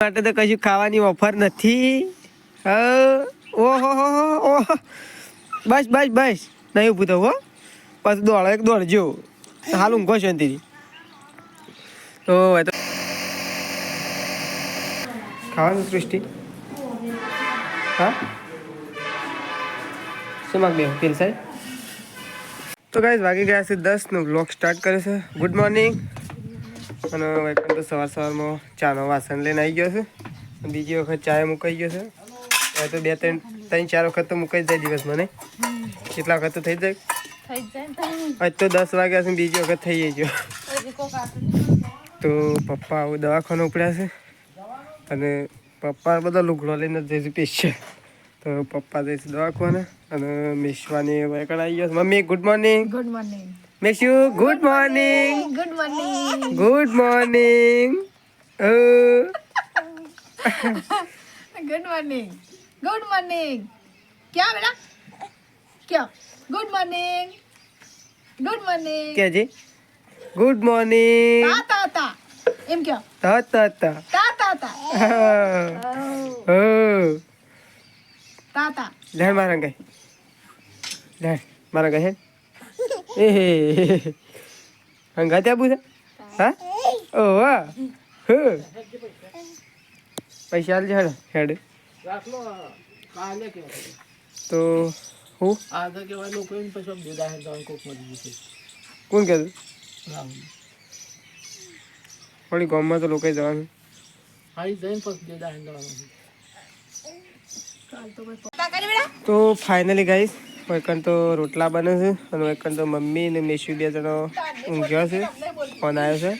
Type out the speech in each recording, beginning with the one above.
માટે તો કશું ખાવાની ઓફર નથી. ઓહો ઓહો, બસ બસ બસ, નહીં ઊભું થવું હો, પછી દોડજો, હાલ ઊંઘો શાંતિથી. તો ખાવાનું સૃષ્ટિ, હા શું માગ બે પેલ સાહેબ. તો ગાઈસ વાગી ગયા છે 10 નો બ્લોગ સ્ટાર્ટ કરે છે. Good morning. અને વૈકન તો સવારમાં ચાનો વાસણ લઈને આવી ગયો છે. બીજી વખત ચાય મુકાઈ ગયો છે. હવે તો 2-3-4 વખત તો મુકાઈ જાય દિવસ મને. કેટલા વખત તો થઈ જાય. આજ તો 10 વાગ્યા છે, બીજી વખત થઈ ગયો. તો પપ્પા આવું દવાખાનું ઉપડ્યા છે અને પપ્પા બધા લુગડો લઈને જઈશું સ્પેશિયલ. તો પપ્પા જઈશ દવાખાને અને મિશવાની વૈકણ આવી ગયો. Mummy good morning. Good morning. Mishu good morning. Good morning. Good morning. Good morning. Good morning. ક્યાં બેટા? ક્યાં? Good morning. Good morning. KG good morning. Ta ta એમ ક્યાં? તા તા તા તા તા તા તા લેણ મારા ગઈ, લેણ મારા ગઈ. એ હંગા ત્યાં પૂછે, હા ઓ વાહ, પૈસા આલજે હેડ હેડ. તો હું કોણ કહેતું થોડી ગામમાં તો લોકો જવાનું. તો ફાઇનલી ગાઈસ વૈકન તો રોટલા બને છે અને વૈકન તો મમ્મી ને મેશુ 2 જણો ઊંઘ્યા છે. ફોન આવ્યો છે.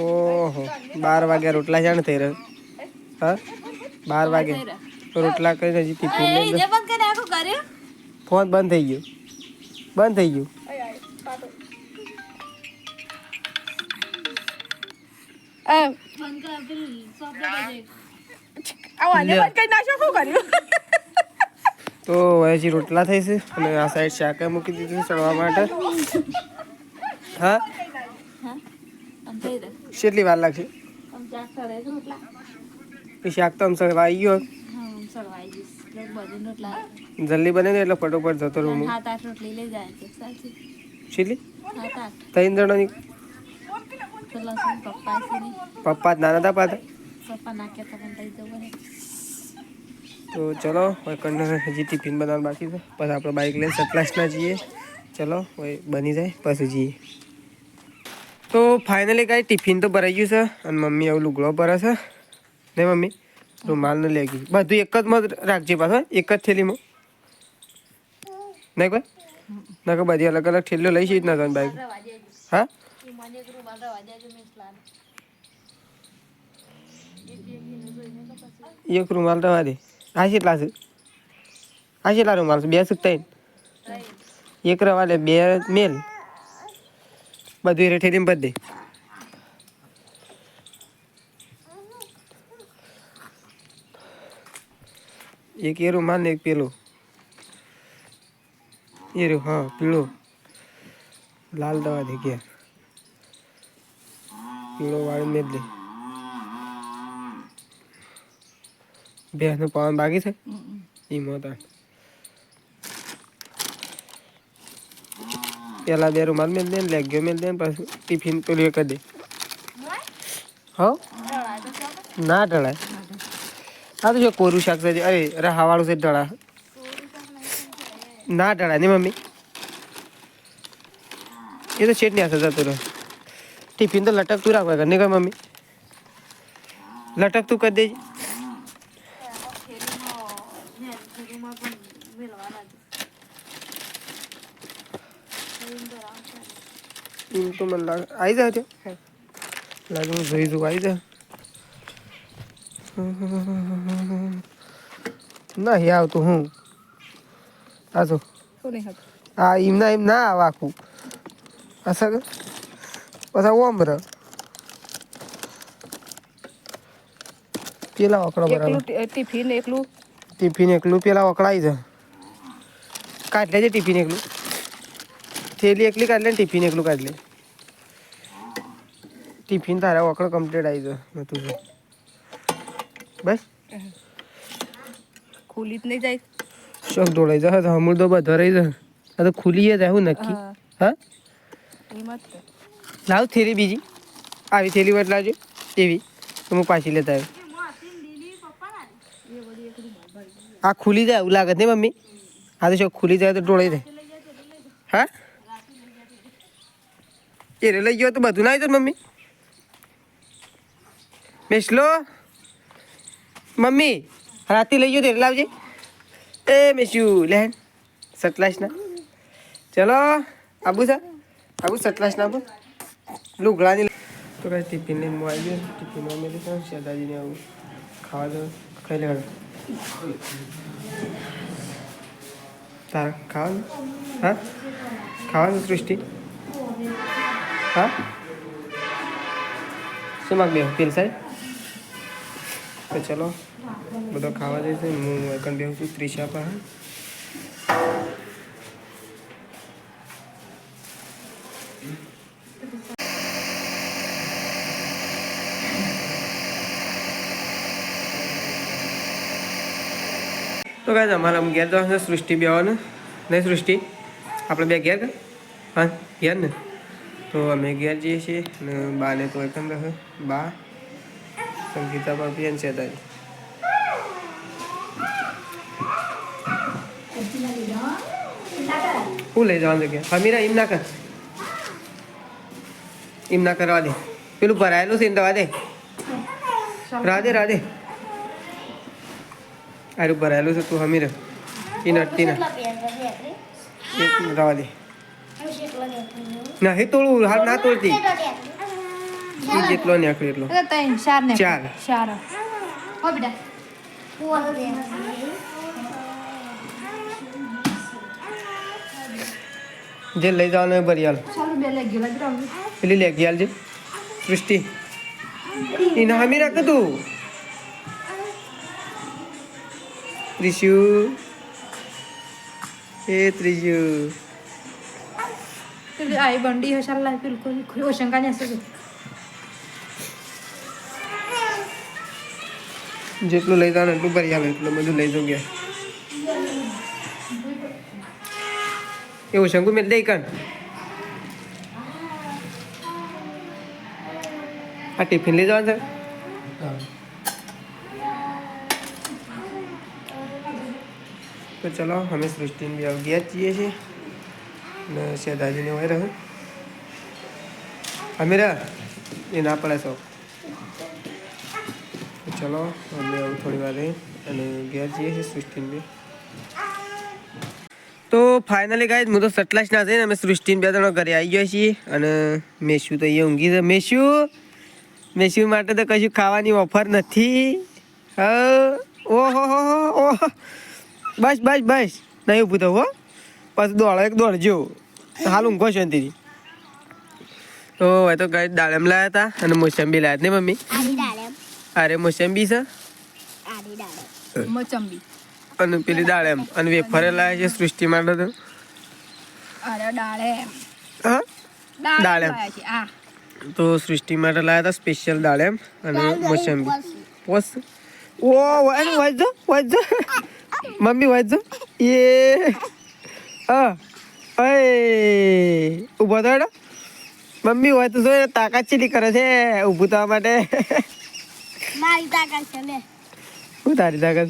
ઓહો 12 વાગ્યા રોટલા જાણ થઈ રહ્યો. હા 12 વાગે તો રોટલા કરીને હજી ટિફિન ફોન બંધ થઈ ગયો, બંધ થઈ ગયું. તો હજી રોટલા થઈ છે અને આ સાઈડ શાક મૂકી દીધું ચડવા માટે. હા કેટલી વાર લાગશે? શાક તો આમ સળવા આવી ગયો. જલ્દી બને ને એટલે ફટોફટ જતો રહું. કેટલી? 3 જણાની. પપ્પા નાના હતા પાછા. તો ચલો હજી ટિફિન બનાવવાનું બાકી છે. પછી આપણે બાઇક લઈને સતલાસના જઈએ. ચલો હવે બની જાય પછી જઈએ. તો ફાઇનલી કાંઈ ટિફિન તો ભરાઈ ગયું છે અને મમ્મી આવું લુગડો ભરે છે ને. મમ્મી રૂમાલ ને લઈ ગઈ બધું એક જ માં રાખજે પાછો, એક જ થેલીમાં નહીં કોઈ ના કે બધી અલગ અલગ થેલીઓ લઈ જઈ જ ના તમે બાઇક. હા એક રૂમાલ રવા દે. આ કેટલા છે? આ કેટલા રૂમાલ છે? 2 સૂકતા એક રવા દે, 2 મેલ બધું રેઠેલી બધ દે. એક એ રૂમાલ ને એક પેલો એ રૂ, હા પીળો લાલ દવા દે ગયા પીળો વાળી મેલ દે. 2 નું પાવન બાકી છે એમાં. પેલા 2 રૂમાલ મેલ દે ને લેગ્યો મેલ દે ને પાછું ટિફિન પેલું એક દે. હા ના ઢળાય. હા તો જો કોરું શાક છે. અરે હવાળું છે ઢળા ના ઢળાય ને મમ્મી. એ તો છેટ નહીં આવશે જતું રહે. ટિફિન તો લટકતું રાખવા ઘરની કઈ મમ્મી લટકતું કરી દેજે. એમ તો મને લાગે આવી જાય છે. લાગે હું જોઈ જઉં આવી જાય. નહીં આવતું હું આ તો આ એમ ના આવે આખું અસર પછી ઓમ ર પેલા વકડા બરાબર. ટિફિન એકલું પેલા વકડાઈ જાય. કાઢ લેજે ટિફિન એકલું. થેલી એકલી કાઢ લે ને ટિફિન એકલું કાઢ લે. ટિફિન તારા વકડો કમ્પ્લીટ આવી જાય. બસ ખુલી જ નહીં જાય શોખ દોડાઈ જાય તો અમૂલ તો બધો રહી જાય આ તો ખુલી જાય હું નક્કી હા લાવ થેલી બીજી આવી થેલી વટ લાવજો એવી તો હું પાછી લેતા આવ્યો આ ખુલી જાય એવું લાગે ને મમ્મી આ તો શોખ ખુલી જાય તો દોડાઈ જાય હા એ લઈ ગયો તો બધું ના આવી મમ્મી મેસલો મમ્મી રાતે લઈ ગયો તો લાવજે એ મેસ્યુ લેન સતલાશ ના ચલો આબુ સર આબુ સતલાશ ના આબુ લુગડાની તો કઈ ટિફિન લઈને હું આવી ગયો ટિફિનમાં મેં લીધું શેદાજીને આવું ખાવા દો ખાઈ લેવાનું તારા ખાવાનું હા ખાવાનું સૃષ્ટિ હા શું માગ બે પેલ સાહેબ તો ચલો બધો ખાવા જઈશે હું એકન બેહું છું ત્રિશા પાસે તો કાંઈ અમારા ઘેર જવાનું છે સૃષ્ટિ બેવાનું નહીં સૃષ્ટિ આપણે બે ઘેર હા ઘેર ને તો અમે ઘેર જઈએ છીએ અને બાને તો એકમ રહે બા સંગીતા ભાભી અને શેદાજી હું લઈ જવાનું કે હમીરા એમ ના કર એમ ના કરવા દે પેલું ભરાયેલું છે ને દવા દે રાધે રાધે આરું ભરાયેલું છે તું હમીરા એ નડતી ના રવા દે ના હે તોડું હાલ ના તોડતી જેટલો નીકળે એટલો ચાર જે લઈ જવાનું હોય બરિયાલ પેલી લેગી આલજે સૃષ્ટિ એને હમી રાખ તું ત્રીજુ એ ત્રીજુ आई बंडी है शाला बिल्कुल ओशन का नहीं सके જેટલું લઈ જવાનું એટલું ભરી આવે એટલું બધું લઈ જવું ગયા એવું શંકુ મેં દઈ કણ આ ટિફિન લઈ જવાનું છે તો ચલો અમે સૃષ્ટિને બી ગયા છીએ છીએ ને શેદાજીને હોય રહ્યો અમીરા એ ના પડે સૌ ચલો અમે આવું થોડી વાર રહી અને ઘેર જઈએ છીએ સૃષ્ટિને બી તો ફાઇનલી ગાઈસ હું તો સટલાશ ના થઈને અમે સૃષ્ટિને બે ત્રણ ઘરે આવી ગયા છીએ અને મેસ્યુ તો અહીંયા ઊંઘી છે મેસ્યુ માટે તો કશું ખાવાની ઓફર નથી ઓહો ઓહો બસ બસ બસ નહીં ઊભું થવું હો પછી દોડજો હાલ ઊંઘો શાંતિથી તો હવે તો ગાઈસ દાડમ લાયા હતા અને મોસંબી લાયા ને મમ્મી અરે મોસંબી છે मोचंबी અને પેલી દાડમ અને વેફરે લાયા છે સૃષ્ટિ માટે તો अरे डाले હા डाले आ તો સૃષ્ટિ માટે લાયા હતા સ્પેશિયલ દાડમ અને મોસંબી પોસ ઓ વાંચજો મમ્મી વાંચજો એ ઊભો થયો મમ્મી હોય તો જો તાકાત ચીલી કરે છે ઊભું થવા માટે મારી તાકાત છે લે હું તારી તાકાત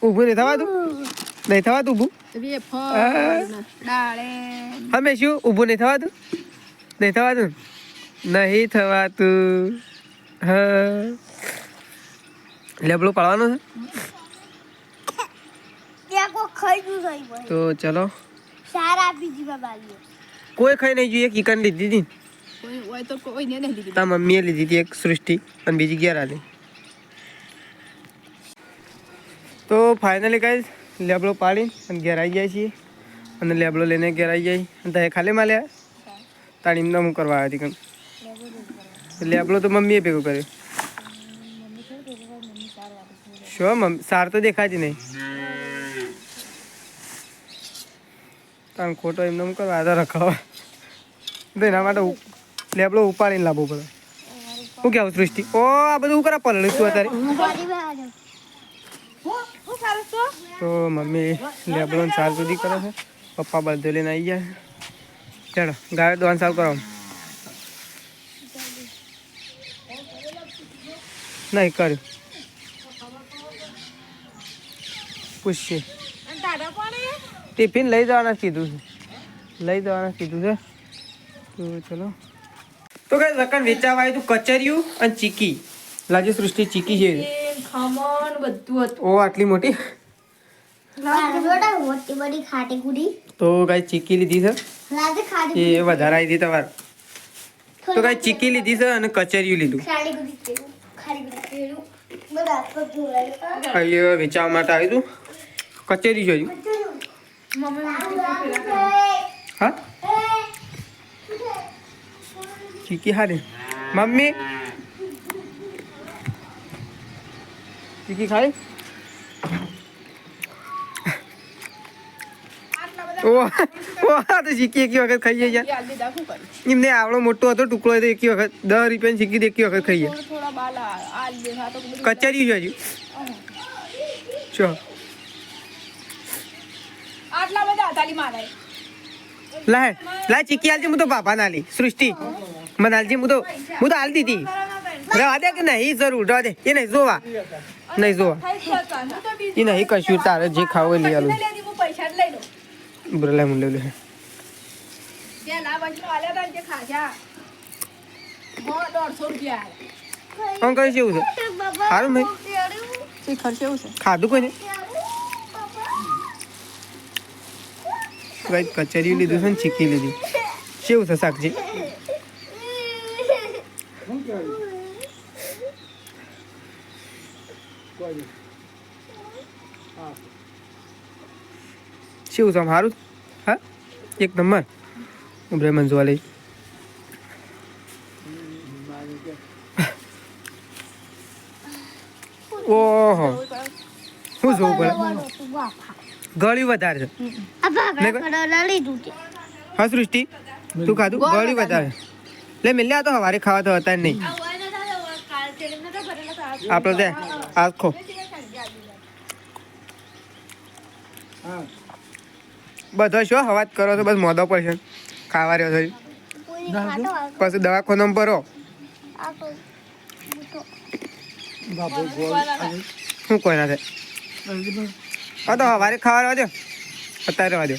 ઊભું નહીં થવાતું ઊભું डाले અમે શું ઊભું નહીં થવાતું નહીં થવાતું હા લેબડું પાડવાનું છે ત્યાં કોઈ ખાઈ ગયું થઈ ભાઈ તો ચલો સારા આપી દીધા બાલીઓ કોઈ ખાઈ નહીં જોઈએ કિકન લીધી હતી कोई वो तो कोई नहीं ली તા મમ્મીએ લીધી હતી એક સૃષ્ટિ અને બીજી ઘેર આલી તો ફાઇનલી ગાઈસ લેબડો પાડી અને ઘેર આવી જાય છીએ અને લેબડો લઈને ઘેર આવી જાય અને ત્યાં ખાલી માલ્યા તાણી એમને હું કરવા આવી હતી લેબડો તો મમ્મીએ ભેગું કર્યું શું મમ્મી સાર તો દેખાતી નહીં તાણ ખોટો એમને હું કરવા આધાર રખાવા તો એના માટે લેબડો ઉપાડીને લાવવો પડે શું કેવું સૃષ્ટિ? ઓ આ બધું શું કરે પલળ્યું તું અત્યારે? મારી બહાર તો મમ્મી લેબડો સાર સુધી કરે છે, પપ્પા બધે લઈને આવી ગયા છે. ચાલો ગાય દોન સાફ કરો. નહીં કર્યું પૂછશે. ટિફિન લઈ જવાના કીધું છે, લઈ જવાના કીધું છે. તો ચલો તો કઈ રકમ વેચાવા આવ્યું તું કચરિયું અને ચીકી. લાગે સૃષ્ટિ ચીકી છે. ખમણ બધું હતું. ઓ આટલી મોટી. મોટી બડી ખાટી કુડી તો કઈ ચીકી લીધી છે, લાગે ખાટી એ વધારે આવી હતી તમારે. તો કઈ ચીકી લીધી છે અને કચરિયું લીધું. ખાટી કુડી ખાટી કુડી બધા તો જોડાય અહીં વેચાવા માટે આવ્યું હતું. કચેરી જોયું. હા ચીકી હારી. મમ્મી ચીકી ખાઈ. ઓ તો ચીકી એકી વખત ખાઈએ યાર. એમને આવડો મોટો હતો ટુકડો હતો એકી વખત 10 રૂપિયાની ચીકી એકી વખત ખાઈએ. કચેરી જોયું. ચો આટલા બધા તાલી મારે લાય ચીકી આલજી. હું તો બાપા ના લી સૃષ્ટિ મને આલજી. હું તો હાલ દીધી. રવા દે કે નહીં જરૂર રવા દે. એ નહીં જોવા નહીં જોવા એ નહીં કશું. તારે જે ખાવું લઈ આલું. પૈસા લઈ લો. બરલા મુંડે લે જે ના બચલો આલ્યા તા જે ખાજા 150 રૂપિયા કોણ કરે છે એવું છે? સારું ભાઈ તે ખર્ચે એવું છે. ખાધું કોઈને ભાઈ કચરિયું લીધું છે ને ચીકી લીધી. કેવું છે શાકજી? કેવું છે આમ સારું? હા એક નંબર. ઉભરે મને જોવા લઈ. ઓહો શું જોવું પડે? ગળ્યું વધારે છે. હા સૃષ્ટિ તું ખાધું? ગળ્યું વધારે લે મિલ્યા તો હવારે ખાવા તો હતા નહીં. આપણે ત્યાં આખો બધો શું હવાજ કરો છો? બસ મોદો પડશે ખાવા રહ્યો છો. પછી દવાખાનામાં ભરો. શું કોઈ ના થાય? હા તો હવારે ખાવા રહેવા દો, અત્યારે રહેવા દો.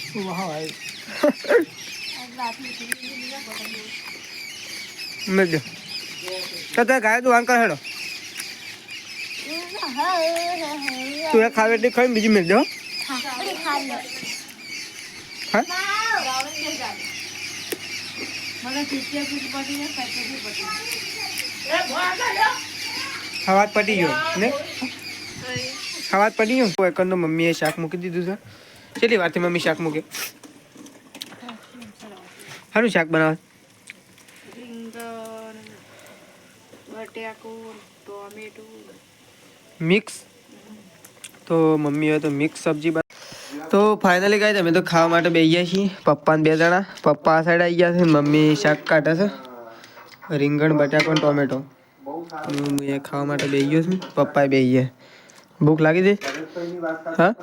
મેં દો તો તારે ગાય દુકાન કર હેડો. તું એ ખાવે એટલી ખાઈ બીજી મેળ દો. હા હવાત પટી ગયો ને? હવાત પટી ગયો. એકંદર મમ્મીએ શાક મૂકી દીધું છે. કેટલી વારથી મમ્મી શાક મૂકે? સારું શાક બનાવે. મિક્સ. તો મમ્મીએ તો મિક્સ સબ્જી તો ફાઇનલી ગાય અમે તો ખાવા માટે બેસી ગયા છીએ. પપ્પા ને 2 જણા. પપ્પા આ સાઈડ આવી ગયા છે, મમ્મી શાક કાઢે છે. રીંગણ બટાકો ટોમેટો. હું એ ખાવા માટે બેસી ગયો છું. પપ્પાએ બેસી ગયા. ભૂખ લાગી છે? હા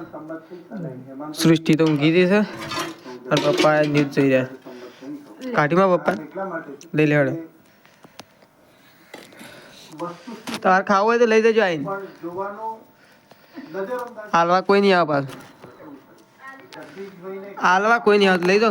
સૃષ્ટિ તો ઊંઘી ગઈ છે અને પપ્પા ન્યૂઝ જોઈ રહ્યા. કાઢીમાં પપ્પા લઈ લે હેડો. તાર ખાવું હોય તો લઈ જજો આવીને. હાલવા કોઈ નહીં આવે પાછું. હાલવા કોઈ નહીં આવે લઈ દો.